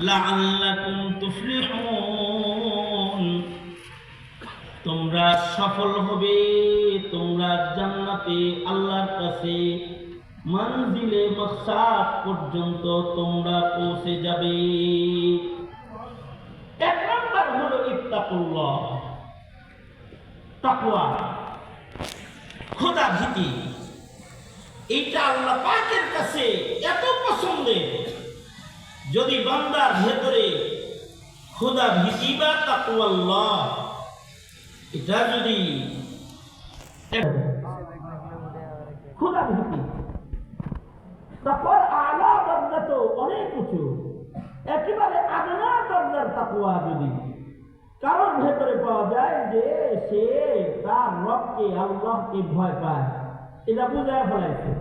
লাআল্লাকুম তুফলিহুন, তোমরা সফল হবে, তোমরা জান্নাতে আল্লাহর কাছে মঞ্জিলে মাকসাদ পর্যন্ত তোমরা পৌঁছে যাবে। এক নাম্বার হলো ইত্তাকুল্লাহ, তাকওয়া, খোদা ভীতি। এইটা আল্লাহ পাকের কাছে এত পছন্দের, যদি বান্দার ভেতরে খোদা ভীতি বা তাকওয়াল্লাহ এটা যদি খোদা ভীতি, তাকওয়ার আলা দরজা তো অনেক উঁচু, একেবারে আদনা দরজার তাকওয়া যদি কারোর ভেতরে পাওয়া যায় যে সে তার রবকে আল্লাহকে ভয় পায়, এটা বুঝায় ফেলাইছে।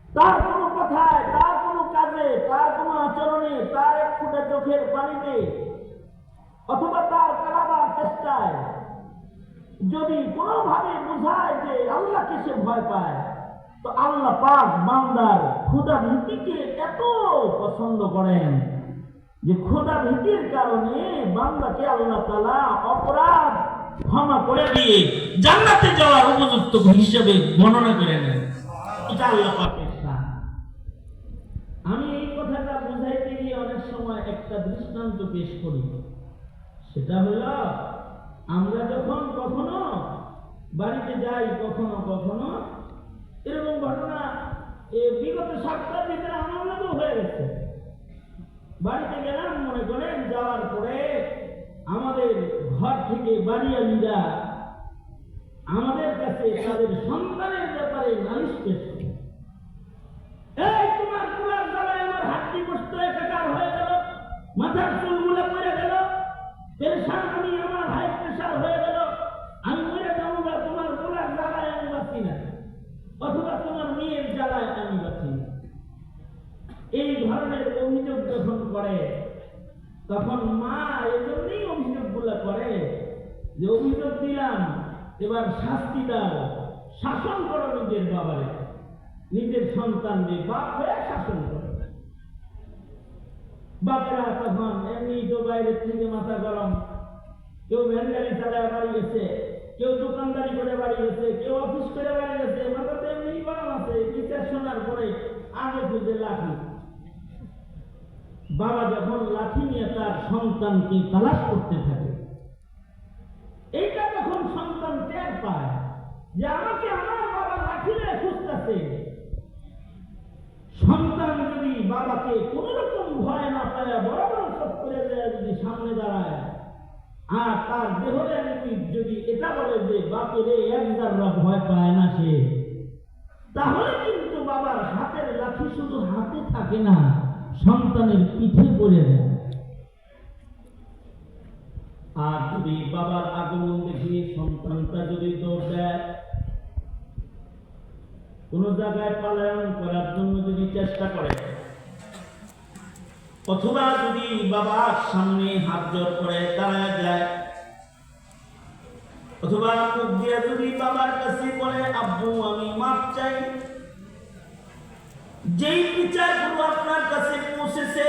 তার কোনো কথায়, তার কোনো কাজে, তার কোনো আচরণে, তার এক ফুটা চোখের পানিতে অথবা তার কারাবার চেষ্টায় যদি কোনোভাবে বোঝায় যে আল্লাহকে সে ভয় পায়, তো আল্লাহ পাক বান্দার খোদা ভীতিকে এত পছন্দ করেন যে খোদা ভীতির কারণে বান্দাকে আল্লাহ তাআলা অপরাধ ক্ষমা করে দিয়ে জান্নাতে যাওয়ার উপযুক্ত হিসেবে গণনা করে নেন। এটা আল্লাহ পাকের শান। আমি এই কথাটা বুঝাইতে গিয়ে অনেক সময় একটা দৃষ্টান্ত পেশ করি, সেটা হলো আমরা যখন কখনো বাড়িতে যাই, কখনো কখনো এরকম ঘটনা বিগত সপ্তাহের ভিতরে আমার মতো হয়ে গেছে। বাড়িতে গেলাম, মনে করেন যাওয়ার পরে আমাদের ঘর থেকে বাড়িয়ালিরা আমাদের কাছে তাদের সন্তানের ব্যাপারে নালিশ করছে। এই তোমার কুলার জ্বালায় আমার হাড্ডি গোশত একাকার হয়ে গেল, মাথার চুলগুলো পড়ে গেল, পেরেশান আমি, আমার হাই প্রেশার হয়ে গেল, আমি মরে যাবো, তোমার কুলার জ্বালায় আমি বাঁচি না, অথবা তোমার মেয়ের জ্বালায় আমি বাঁচি না। এই ধরনের অভিযোগ যখন করে তখন মা এজন্যই অভিযোগগুলো করে যে অভিযোগ দিলাম, এবার শাস্তি দাও, শাসন করো নিজের বাবারে, নিজের সন্তানদের বাপ হয়ে শাসন করো। বাপেরা তখন এমনি তো বাইরের থেকে মাথা গরম, কেউ ভ্যান গাড়ি চালায় বাড়ি গেছে, কেউ দোকানদারি করে বাড়ি গেছে, কেউ অফিস করে বাড়ি গেছে, মাথাতে এমনি গরম আছে। বিচার শোনার পরে আগে খুঁজে লাঠি। বাবা যখন লাঠি নিয়ে তার সন্তানকে তালাশ করতে থাকে, এইটা যখন সন্তান টের পায় যে আমাকে আমার বাবা লাঠি নিয়ে খুঁজতেছে, সন্তান যদি বাবাকে কোন রকম ভয় না পায়, বড় বড় সব করে দেয়, যদি সামনে দাঁড়ায় আর তার দেহরে যদি এটা বলে যে বাপের এক জাররা ভয় পায় না সে, তাহলে কিন্তু বাবার হাতের লাঠি শুধু হাতে থাকে না, সন্তানের পিঠে পড়ে যায়। আর যদি বাবার আগমন দেখে সন্তানটা যদি দৌড় দেয়, কোন জায়গায় পলায়ন করার জন্য যদি চেষ্টা করে, অথবা যদি বাবার সামনে হাত জোর করে দাঁড়ায় যায়, অথবা মুখ দিয়ে যদি বাবার কাছে বলে আব্বু আমি মাপ চাই, যেই বিচারগুলো আপনার কাছে পৌঁছেছে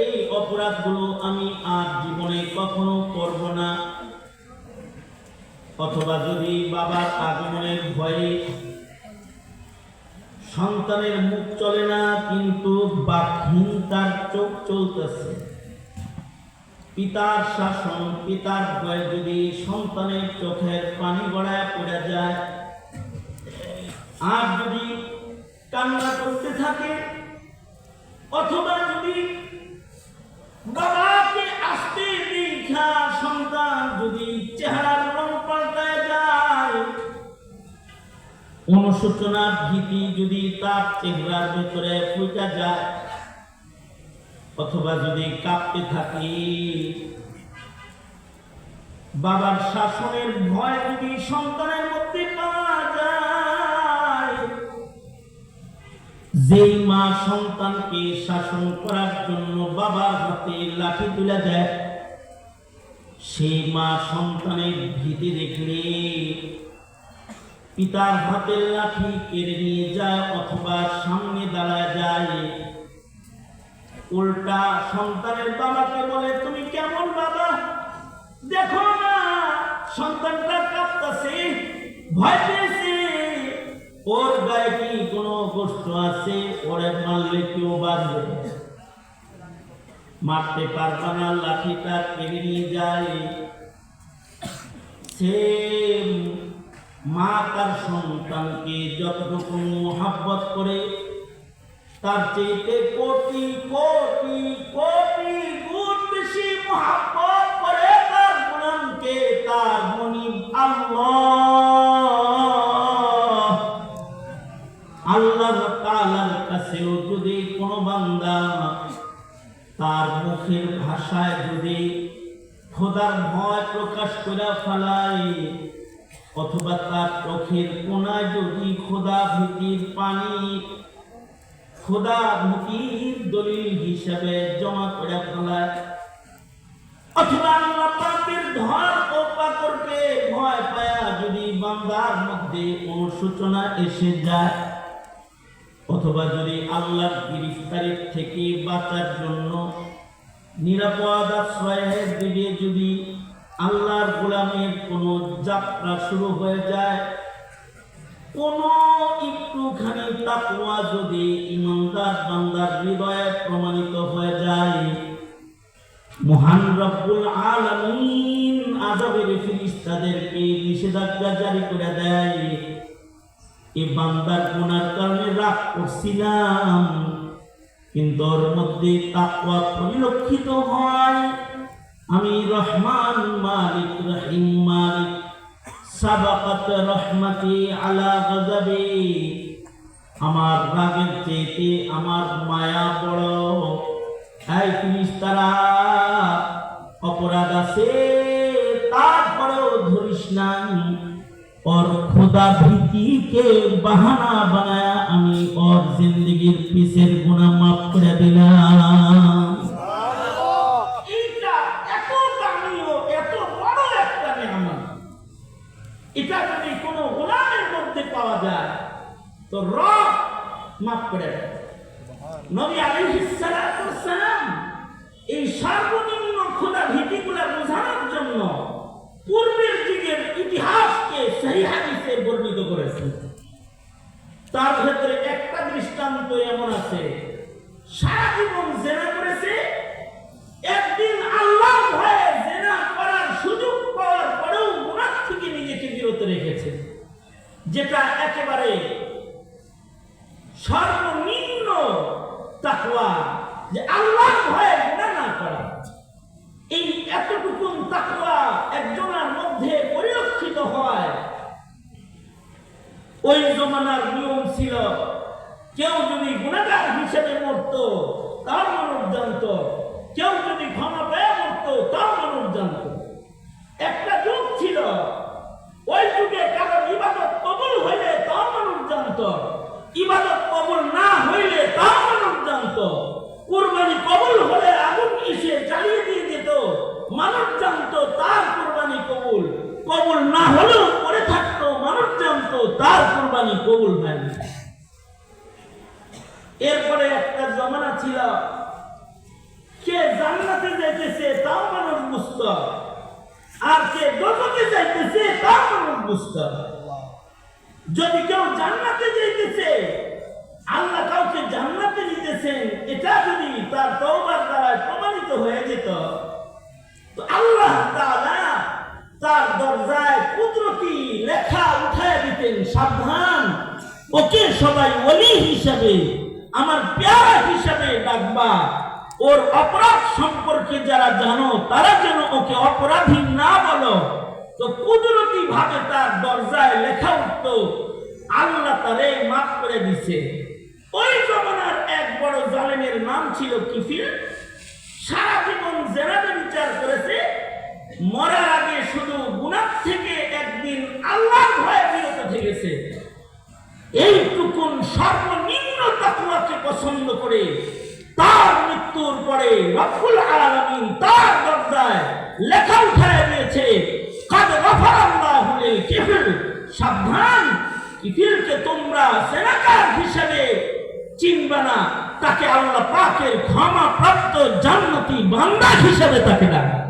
এই অপরাধগুলো আমি আর জীবনে কখনো করব না, অথবা যদি বাবার আগমনের ভয়ে সন্তানের মুখ চলে না কিন্তু বাকহীন তার চোখ চলতেছে, পিতার শাসন, পিতার ভয়ে যদি সন্তানের চোখের পানি গড়ায় পড়ে যায়, আর যদি কান্না করতে থাকে, অথবা যদি বাবাকে আসতে দেখা সন্তান যদি চেহারার রং পাল্টায় যায়, অনুশোচনার ভীতি যদি তার চেহারার ভিতরে ফুটে যায়, অথবা যদি কাঁপতে থাকে, বাবার শাসনের ভয় যদি সন্তানের মধ্যে পাওয়া যায়, যেই মা সন্তানকে শাসন করার জন্য বাবার হাতে লাঠি তুলে দেয়, সেই মা সন্তানের ভীতি দেখলে পিতার হাতের লাঠি কেড়ে নিয়ে যায় অথবা সামনে দাঁড়ায় যায়। উল্টা সন্তানের বাবাকে বলে, তুমি কেমন বাবা, দেখো না সন্তানটা কাঁদতেছে, ভয় পেয়েছে, ওর গায়ে কি কোনো কষ্ট আছে, ওরে মারলে কেউ বাঁচবে, মারতে পারবে না, লাঠিটা কেড়ে নিয়ে যায়। সে মা তার সন্তানকে যতটুকু মহব্বত করে তার চেয়ে কোটি কোটি কোটি গুণ বেশি মহব্বত করে তার গুণানকে, তার মনিব আল্লাহ। আল্লাহ তাআলার কাছেও যদি কোনো বান্দা তার মুখের ভাষায় যদি খোদার ভয় প্রকাশ করে ফেলায়, অথবা তার চোখের কোনায় যদি খোদা ভীতির পানি, খোদা ভীতির দলিল হিসাবে জমা করে ফেলায়, অথবা আল্লাহ পাকের ধর ও পাকড়কে ভয় পায়া যদি বান্দার মধ্যে অনুশোচনা এসে যায়, অথবা যদি আল্লাহর গ্রেফতারির থেকে বাঁচার জন্য নিরাপদ আশ্রয়ের দিকে যদি আল্লাহর গোলামের কোনো যাত্রা শুরু হয়ে যায়, কোনো একটুখানি তাকওয়া যদি ইমানদার বান্দার হৃদয়ে প্রমাণিত হয়ে যায়, মহান রব্বুল আলামিন আযাবের ফেরেশতাদেরকে নিষেধাজ্ঞা জারি করে দেয়, এই বান্দার গুনার কারণে রাগ করছিলাম, কিন্তু ওর মধ্যে তাকওয়া পরিলক্ষিত হয়, আমি রহমান মালিক রহিম মালিক, সাবাকাত রহমতি আলা গযবি, আমার রাগের চেয়ে আমার মায়া বড়। এই ফেরেশতারা, অপরাধ আছে তারপরেও ধরিস না, और खुदा भीतिके बहाना बनाया আমি और जिंदगीर পিছের গুনাহ মাফ করে দিলাম। এটা এত দামিও এত বড় একটা নিয়ামত, এটা যদি কোনো গোলামের মধ্যে পাওয়া যায় তো রব মাফ করে দেয়। নবী আলাইহিস সালাতু ওয়াস সালাম এই সর্বনিম্ন খোদা ভীতিগুলো বোঝানোর জন্য পূর্বের যুগের ইতিহাসকে সহিহ হাদিসে বর্ণিত করেছেন। তার ক্ষেত্রে একটা দৃষ্টান্ত এমন আছে, সারা জীবন জিনা করেছে, একদিন আল্লাহর ভয়ে জিনা করার সুযোগ পাওয়ার পরেও গুনাহ থেকে নিজেকে বিরত রেখেছে, যেটা একেবারে সর্বনিম্ন তাকওয়া, যে আল্লাহর ভয়ে গুনাহ না করা। এই এতটুকু তাকওয়া একজনের মধ্যে পরিলক্ষিত হয়। ওই জমানার নিয়ম ছিল, কেউ যদি গুনাহগার হিসেবে মরত তাও মানুষ জানত, কেউ যদি ক্ষমা পেয়ে মরত তাও মানুষ জানত। একটা যুগ ছিল, ওই যুগে কারো ইবাদত কবুল হইলে তাও মানুষ জানত, ইবাদত কবুল না হইলে তাও মানুষ জানত। কুরবানি কবুল হলে আগুন এসে জ্বালিয়ে দিয়ে যেত, মানুষ জানতো তার কুরবানি কবুল, কবুল না হলেও পড়ে থাকতো, মানুষ জানতো তার কুরবানি কবুল হয়নি। এরপরে একটা জমানা ছিল, কে জান্নাতে যাইতেছে তাও মানুষ বুঝত, আর কে দোজখে যাইতেছে তাও মানুষ বুঝত। যদি কেউ জান্নাতে যাইতেছে, আল্লাহ কাউকে জান্নাতে নিতেছেন, এটা যদি তার তওবার দ্বারা প্রমাণিত হয়ে যেত, তো আল্লাহ তাআলা তার দরজায় কুদরতি লেখা উঠায় দিতেন, সাবধান, ওকে সবাই ওলি হিসাবে, আমার প্যারা হিসাবে ডাকবা, ওর অপরাধ সম্পর্কে যারা জানো তারা যেন ওকে অপরাধী না বলো। তো কুদরতি ভাবে তার দরজায় লেখা উঠত, আল্লাহ তারে মাফ করে দিছে। ওই জমানার এক বড় জালেমের নাম ছিল কিফিল। সারা জীবন জেনাবে বিচার করেছে, মরার আগে শুধু গুনাহ থেকে একদিন আল্লাহর ভয়ে বিরত থেকেছে। এইটুকুন সর্বনিম্ন তাকওয়াকে পছন্দ করে তার মৃত্যুর পরে রব্বুল আলামিন তার দরজায় লেখা উঠায় দিয়েছে, কাদ গফারাল্লাহু লিল কিফিল, সাবধান, কিফিলকে তোমরা সেনাকার হিসেবে চিনবে না, তাকে আল্লাহ পাকের ক্ষমা প্রাপ্ত জান্নাতি বান্দা হিসেবে তাকে ডাকবে।